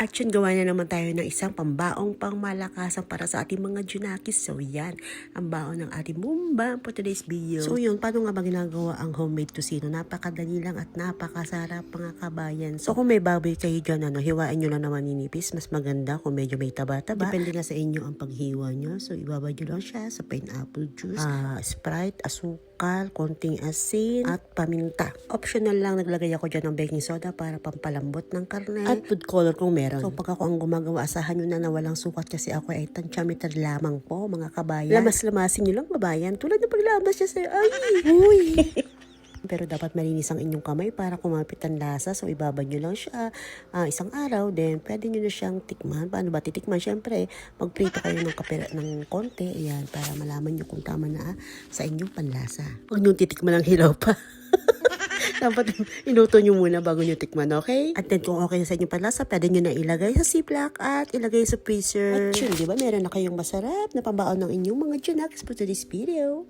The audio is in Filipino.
At yun, gawa na naman tayo ng isang pambaong pangmalakasan para sa ating mga junakis. So yan, ang baon ng ating mumba for today's video. So yun, paano nga ba ginagawa ang homemade tocino? Napakadali lang at napakasarap mga kabayan. So kung may baboy kayo dyan, hiwain nyo lang naman ninipis. Mas maganda kung medyo may taba-taba. Depende na sa inyo ang paghiwa nyo. So ibabad nyo lang siya sa pineapple juice, Sprite, asukal, konting asin, at paminta. Optional lang, naglagay ako dyan ng baking soda para pampalambot ng karne. At food color kung meron. So pag ako ang gumagawa, asahan nyo na walang sukat kasi ako ay tansyameter lamang po mga kabayan. Lamas-lamasin nyo lang kabayan. Tulad ng paglamas siya sa'yo. Ay! Uy! Pero dapat malinis ang inyong kamay para kumapit ang lasa. So ibabad nyo lang siya isang araw. Then pwede nyo na siyang tikman. Paano ba titikman? Siyempre, magprito kayo ng konti. Ayan, para malaman nyo kung tama na sa inyong panlasa. Huwag nyo titikman ng hilaw pa. Dapat inuto nyo muna bago nyo tikman, okay? At then kung okay na sa inyong panlasa, pwede nyo na ilagay sa ziplock at ilagay sa freezer. At yun, di ba? Meron na kayong masarap na pambaon ng inyong mga junakis for today's video.